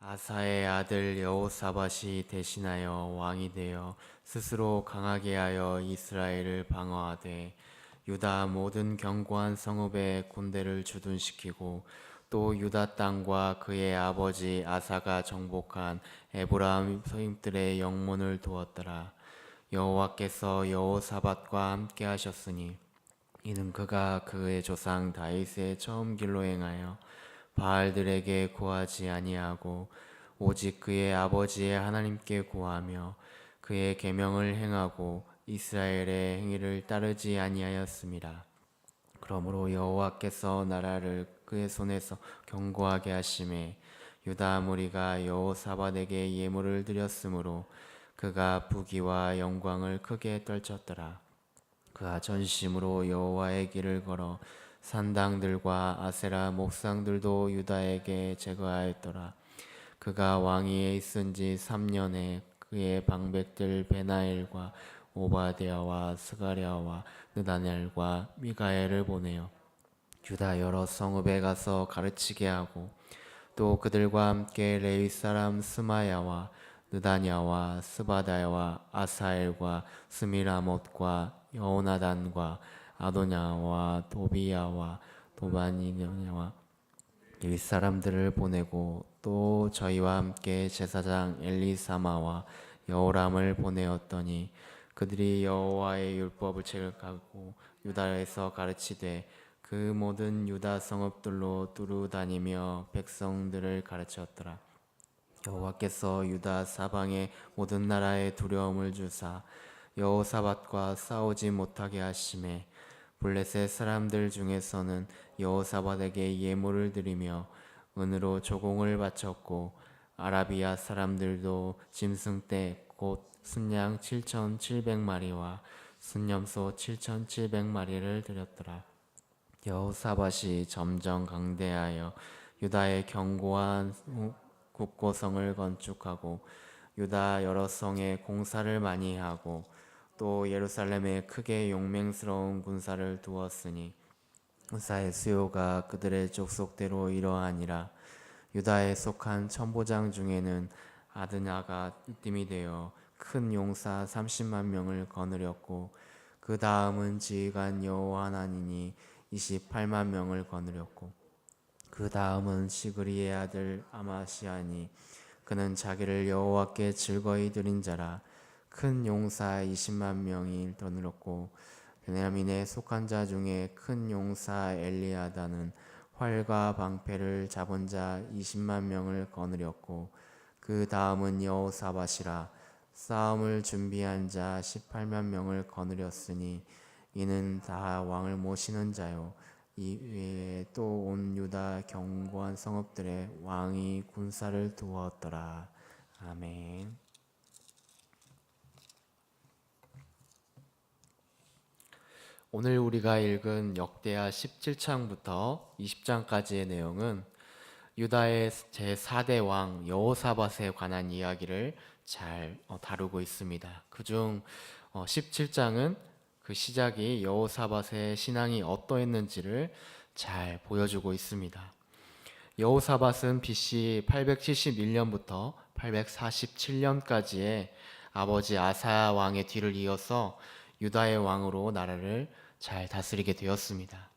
아사의 아들 여호사밧이 대신하여 왕이 되어 스스로 강하게 하여 이스라엘을 방어하되 유다 모든 견고한 성읍에 군대를 주둔시키고 또 유다 땅과 그의 아버지 아사가 정복한 에브라임 서임들의 영문을 두었더라. 여호와께서 여호사밧과 함께 하셨으니 이는 그가 그의 조상 다윗의 처음 길로 행하여 바알들에게 구하지 아니하고 오직 그의 아버지의 하나님께 구하며 그의 계명을 행하고 이스라엘의 행위를 따르지 아니하였습니다. 그러므로 여호와께서 나라를 그의 손에서 견고하게 하심에 유다 무리가 여호사밧에게 예물을 드렸으므로 그가 부귀와 영광을 크게 떨쳤더라. 그가 전심으로 여호와의 길을 걸어 산당들과 아세라 목상들도 유다에게 제거하였더라. 그가 왕위에 있은 지 3년에 그의 방백들 베나엘과 오바댜와 스가랴와 느다넬과 미가엘을 보내어 유다 여러 성읍에 가서 가르치게 하고 또 그들과 함께 레위 사람 스마야와 느다냐와 스바다야와 아사엘과 스미라못과 여호나단과 아도냐와 도비야와 도바니냐와 이 사람들을 보내고 또 저희와 함께 제사장 엘리사마와 여호람을 보내었더니 그들이 여호와의 율법을 책을가고 유다에서 가르치되 그 모든 유다 성읍들로 두루 다니며 백성들을 가르쳤더라. 여호와께서 유다 사방의 모든 나라에 두려움을 주사 여호사밧과 싸우지 못하게 하심에 블레셋 사람들 중에서는 여호사밧에게 예물을 드리며 은으로 조공을 바쳤고 아라비아 사람들도 짐승떼 곧 순양 7,700마리와 순염소 7,700마리를 드렸더라. 여호사밧이 점점 강대하여 유다의 견고한 국고성을 건축하고 유다 여러 성에 공사를 많이 하고 또 예루살렘에 크게 용맹스러운 군사를 두었으니 군사의 수요가 그들의 족속대로 이러하니라. 유다에 속한 천부장 중에는 아드냐가 이뜸이 되어 큰 용사 30만 명을 거느렸고 그 다음은 지휘관 여호하나니니 28만 명을 거느렸고 그 다음은 시그리의 아들 아마시아니 그는 자기를 여호와께 즐거이 드린 자라. 큰 용사 20만 명이 거느렸고 베냐민에 속한 자 중에 큰 용사 엘리아다는 활과 방패를 잡은 자 20만 명을 거느렸고 그 다음은 여호사밧이라. 싸움을 준비한 자 18만 명을 거느렸으니 이는 다 왕을 모시는 자요. 이 외에 또 온 유다 견고한 성읍들에 왕이 군사를 두었더라. 아멘. 오늘 우리가 읽은 역대하 17장부터 20장까지의 내용은 유다의 제4대 왕 여호사밧에 관한 이야기를 잘 다루고 있습니다. 그중 17장은 그 시작이 여호사밧의 신앙이 어떠했는지를 잘 보여주고 있습니다. 여호사밧은 BC 871년부터 847년까지의 아버지 아사 왕의 뒤를 이어서 유다의 왕으로 나라를 잘 다스리게 되었습니다.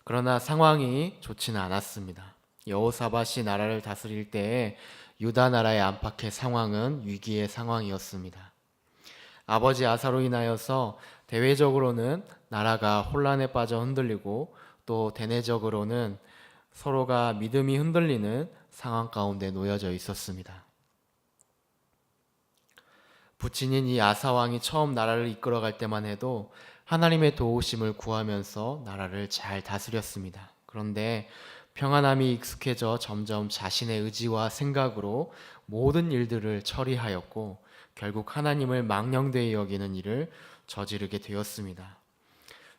그러나 상황이 좋지는 않았습니다. 여호사밧이 나라를 다스릴 때에 유다 나라의 안팎의 상황은 위기의 상황이었습니다. 아버지 아사로 인하여서 대외적으로는 나라가 혼란에 빠져 흔들리고 또 대내적으로는 서로가 믿음이 흔들리는 상황 가운데 놓여져 있었습니다. 부친인 이 아사 왕이 처음 나라를 이끌어갈 때만 해도 하나님의 도우심을 구하면서 나라를 잘 다스렸습니다. 그런데 평안함이 익숙해져 점점 자신의 의지와 생각으로 모든 일들을 처리하였고 결국 하나님을 망령되이 여기는 일을 저지르게 되었습니다.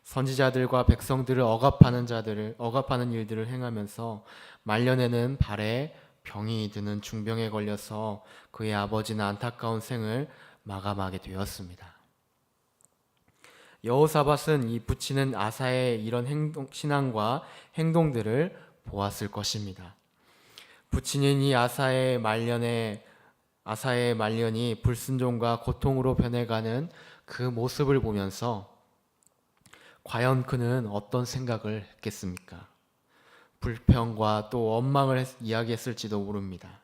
선지자들과 백성들을 억압하는 일들을 행하면서 말년에는 발에 병이 드는 중병에 걸려서 그의 아버지는 안타까운 생을 마감하게 되었습니다. 여호사밧은 이 부치는 아사의 이런 신앙과 행동들을 보았을 것입니다. 부친인 이 아사의 말년이 불순종과 고통으로 변해가는 그 모습을 보면서 과연 그는 어떤 생각을 했겠습니까? 불평과 또 원망을 이야기했을지도 모릅니다.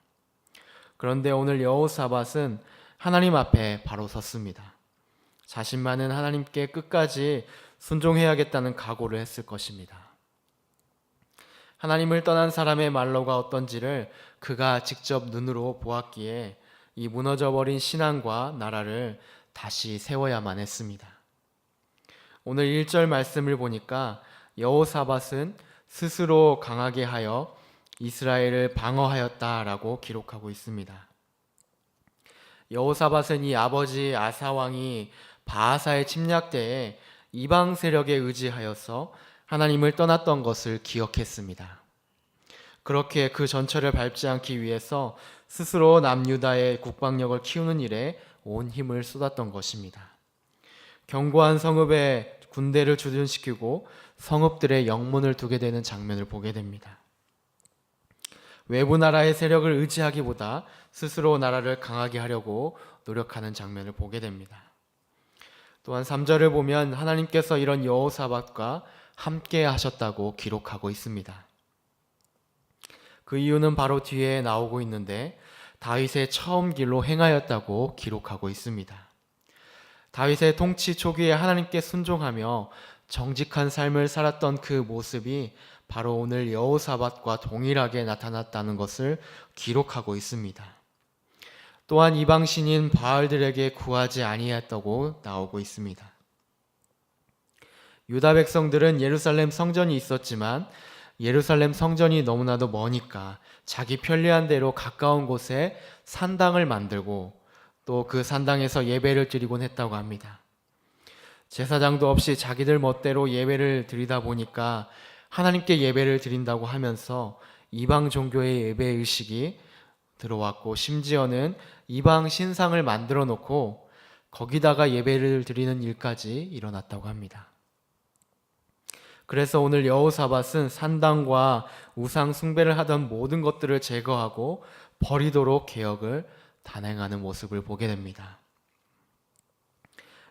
그런데 오늘 여호사밧은 하나님 앞에 바로 섰습니다. 자신만은 하나님께 끝까지 순종해야겠다는 각오를 했을 것입니다. 하나님을 떠난 사람의 말로가 어떤지를 그가 직접 눈으로 보았기에 이 무너져버린 신앙과 나라를 다시 세워야만 했습니다. 오늘 1절 말씀을 보니까 여호사밧은 스스로 강하게 하여 이스라엘을 방어하였다라고 기록하고 있습니다. 여호사밧은 이 아버지 아사 왕이 바하사의 침략 때에 이방 세력에 의지하여서 하나님을 떠났던 것을 기억했습니다. 그렇게 그 전철을 밟지 않기 위해서 스스로 남유다의 국방력을 키우는 일에 온 힘을 쏟았던 것입니다. 견고한 성읍에 군대를 주둔시키고 성읍들의 영문을 두게 되는 장면을 보게 됩니다. 외부 나라의 세력을 의지하기보다 스스로 나라를 강하게 하려고 노력하는 장면을 보게 됩니다. 또한 3절을 보면 하나님께서 이런 여호사밧과 함께 하셨다고 기록하고 있습니다. 그 이유는 바로 뒤에 나오고 있는데 다윗의 처음 길로 행하였다고 기록하고 있습니다. 다윗의 통치 초기에 하나님께 순종하며 정직한 삶을 살았던 그 모습이 바로 오늘 여호사밧과 동일하게 나타났다는 것을 기록하고 있습니다. 또한 이방 신인 바알들에게 구하지 아니했다고 나오고 있습니다. 유다 백성들은 예루살렘 성전이 있었지만 예루살렘 성전이 너무나도 머니까 자기 편리한 대로 가까운 곳에 산당을 만들고 또 그 산당에서 예배를 드리곤 했다고 합니다. 제사장도 없이 자기들 멋대로 예배를 드리다 보니까 하나님께 예배를 드린다고 하면서 이방 종교의 예배 의식이 들어왔고 심지어는 이방 신상을 만들어 놓고 거기다가 예배를 드리는 일까지 일어났다고 합니다. 그래서 오늘 여호사밧은 산당과 우상 숭배를 하던 모든 것들을 제거하고 버리도록 개혁을 단행하는 모습을 보게 됩니다.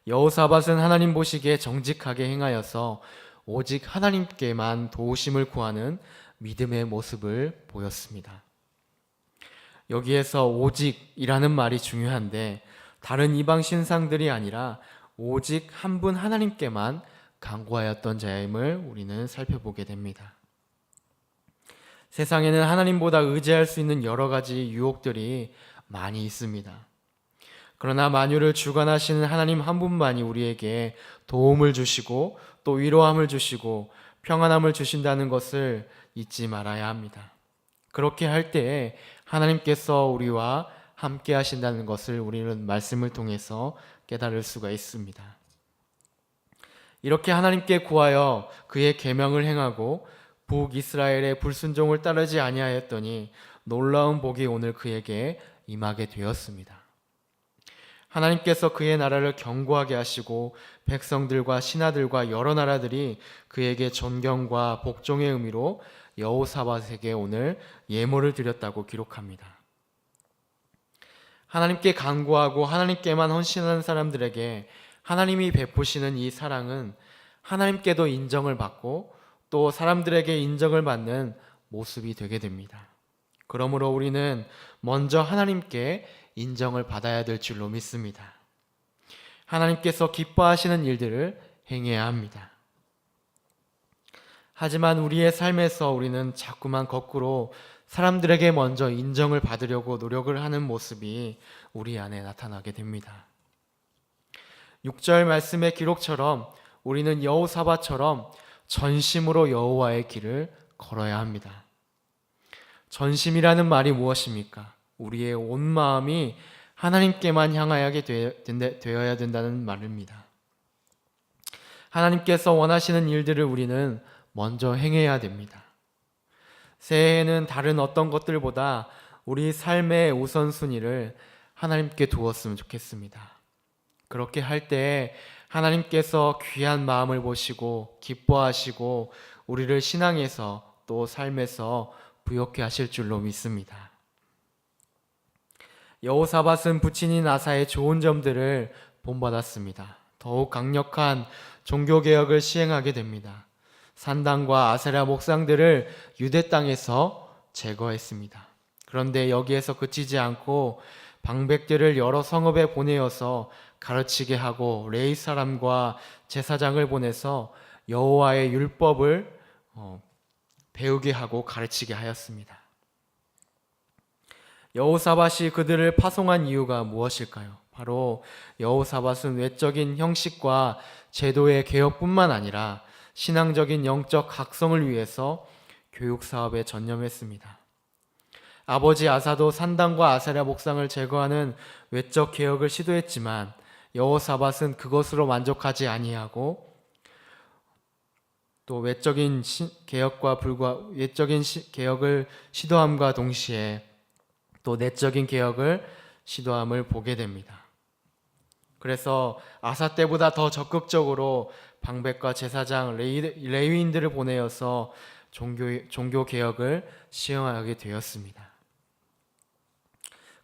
여호사밧은 하나님 보시기에 정직하게 행하여서 오직 하나님께만 도우심을 구하는 믿음의 모습을 보였습니다. 여기에서 오직이라는 말이 중요한데 다른 이방 신상들이 아니라 오직 한 분 하나님께만 간구하였던 자임을 우리는 살펴보게 됩니다. 세상에는 하나님보다 의지할 수 있는 여러 가지 유혹들이 많이 있습니다. 그러나 만유를 주관하시는 하나님 한 분만이 우리에게 도움을 주시고 또 위로함을 주시고 평안함을 주신다는 것을 잊지 말아야 합니다. 그렇게 할 때에 하나님께서 우리와 함께 하신다는 것을 우리는 말씀을 통해서 깨달을 수가 있습니다. 이렇게 하나님께 구하여 그의 계명을 행하고 북이스라엘의 불순종을 따르지 아니하였더니 놀라운 복이 오늘 그에게 임하게 되었습니다. 하나님께서 그의 나라를 견고하게 하시고 백성들과 신하들과 여러 나라들이 그에게 존경과 복종의 의미로 여호사밧에게 오늘 예물을 드렸다고 기록합니다. 하나님께 간구하고 하나님께만 헌신하는 사람들에게 하나님이 베푸시는 이 사랑은 하나님께도 인정을 받고 또 사람들에게 인정을 받는 모습이 되게 됩니다. 그러므로 우리는 먼저 하나님께 인정을 받아야 될 줄로 믿습니다. 하나님께서 기뻐하시는 일들을 행해야 합니다. 하지만 우리의 삶에서 우리는 자꾸만 거꾸로 사람들에게 먼저 인정을 받으려고 노력을 하는 모습이 우리 안에 나타나게 됩니다. 6절 말씀의 기록처럼 우리는 여호사밧처럼 전심으로 여호와의 길을 걸어야 합니다. 전심이라는 말이 무엇입니까? 우리의 온 마음이 하나님께만 향하게 되어야 된다는 말입니다. 하나님께서 원하시는 일들을 우리는 먼저 행해야 됩니다. 새해에는 다른 어떤 것들보다 우리 삶의 우선순위를 하나님께 두었으면 좋겠습니다. 그렇게 할 때 하나님께서 귀한 마음을 보시고 기뻐하시고 우리를 신앙에서 또 삶에서 부욕해 하실 줄로 믿습니다. 여호사밧은 부친인 아사의 좋은 점들을 본받았습니다. 더욱 강력한 종교개혁을 시행하게 됩니다. 산당과 아세라 목상들을 유대 땅에서 제거했습니다. 그런데 여기에서 그치지 않고 방백들을 여러 성읍에 보내어서 가르치게 하고 레위 사람과 제사장을 보내서 여호와의 율법을 배우게 하고 가르치게 하였습니다. 여호사밧이 그들을 파송한 이유가 무엇일까요? 바로 여호사밧은 외적인 형식과 제도의 개혁뿐만 아니라 신앙적인 영적 각성을 위해서 교육 사업에 전념했습니다. 아버지 아사도 산당과 아세라 목상을 제거하는 외적 개혁을 시도했지만 여호사밧은 그것으로 만족하지 아니하고 또 외적인 개혁을 시도함과 동시에 또 내적인 개혁을 시도함을 보게 됩니다. 그래서 아사 때보다 더 적극적으로 방백과 제사장, 레위인들을 보내어서 종교 개혁을 시행하게 되었습니다.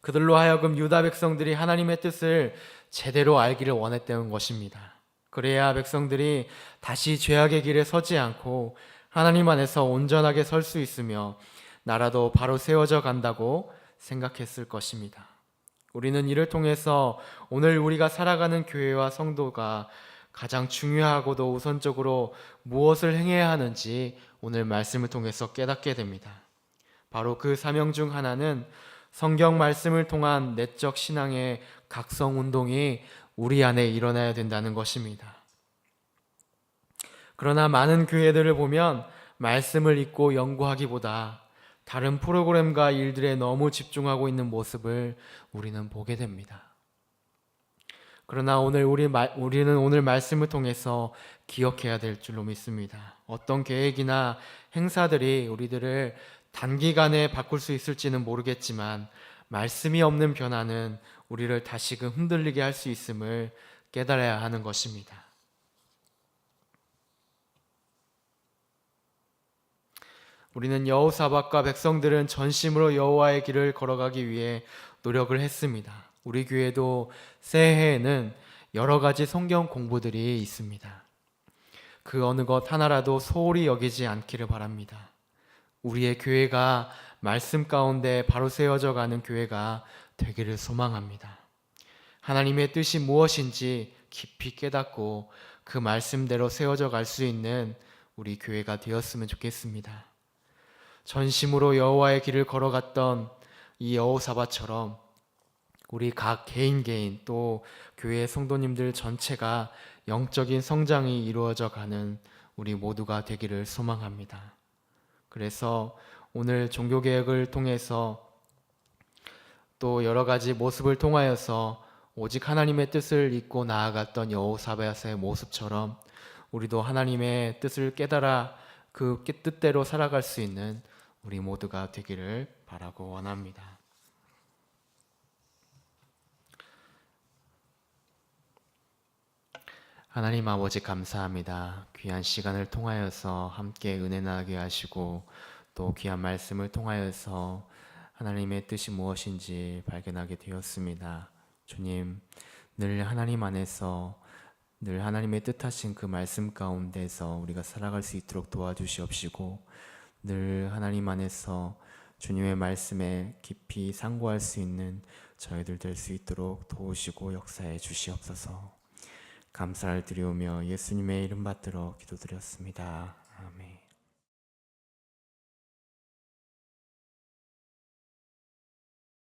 그들로 하여금 유다 백성들이 하나님의 뜻을 제대로 알기를 원했던 것입니다. 그래야 백성들이 다시 죄악의 길에 서지 않고 하나님 안에서 온전하게 설 수 있으며 나라도 바로 세워져 간다고 생각했을 것입니다. 우리는 이를 통해서 오늘 우리가 살아가는 교회와 성도가 가장 중요하고도 우선적으로 무엇을 행해야 하는지 오늘 말씀을 통해서 깨닫게 됩니다. 바로 그 사명 중 하나는 성경 말씀을 통한 내적 신앙의 각성 운동이 우리 안에 일어나야 된다는 것입니다. 그러나 많은 교회들을 보면 말씀을 읽고 연구하기보다 다른 프로그램과 일들에 너무 집중하고 있는 모습을 우리는 보게 됩니다. 그러나 우리는 오늘 말씀을 통해서 기억해야 될 줄로 믿습니다. 어떤 계획이나 행사들이 우리들을 단기간에 바꿀 수 있을지는 모르겠지만 말씀이 없는 변화는 우리를 다시금 흔들리게 할 수 있음을 깨달아야 하는 것입니다. 우리는 여호사밧과 백성들은 전심으로 여호와의 길을 걸어가기 위해 노력을 했습니다. 우리 교회도 새해에는 여러 가지 성경 공부들이 있습니다. 그 어느 것 하나라도 소홀히 여기지 않기를 바랍니다. 우리의 교회가 말씀 가운데 바로 세워져 가는 교회가 되기를 소망합니다. 하나님의 뜻이 무엇인지 깊이 깨닫고 그 말씀대로 세워져 갈 수 있는 우리 교회가 되었으면 좋겠습니다. 전심으로 여호와의 길을 걸어갔던 이 여호사밧처럼 우리 각 개인 또 교회 성도님들 전체가 영적인 성장이 이루어져 가는 우리 모두가 되기를 소망합니다. 그래서 오늘 종교개혁을 통해서 또 여러 가지 모습을 통하여서 오직 하나님의 뜻을 잊고 나아갔던 여호사밧의 모습처럼 우리도 하나님의 뜻을 깨달아 그 뜻대로 살아갈 수 있는 우리 모두가 되기를 바라고 원합니다. 하나님 아버지 감사합니다. 귀한 시간을 통하여서 함께 은혜 나게 하시고 또 귀한 말씀을 통하여서 하나님의 뜻이 무엇인지 발견하게 되었습니다. 주님, 늘 하나님 안에서 늘 하나님의 뜻하신 그 말씀 가운데서 우리가 살아갈 수 있도록 도와주시옵시고 늘 하나님 안에서 주님의 말씀에 깊이 상고할 수 있는 저희들 될 수 있도록 도우시고 역사해 주시옵소서. 감사를 드리오며 예수님의 이름 받들어 기도드렸습니다.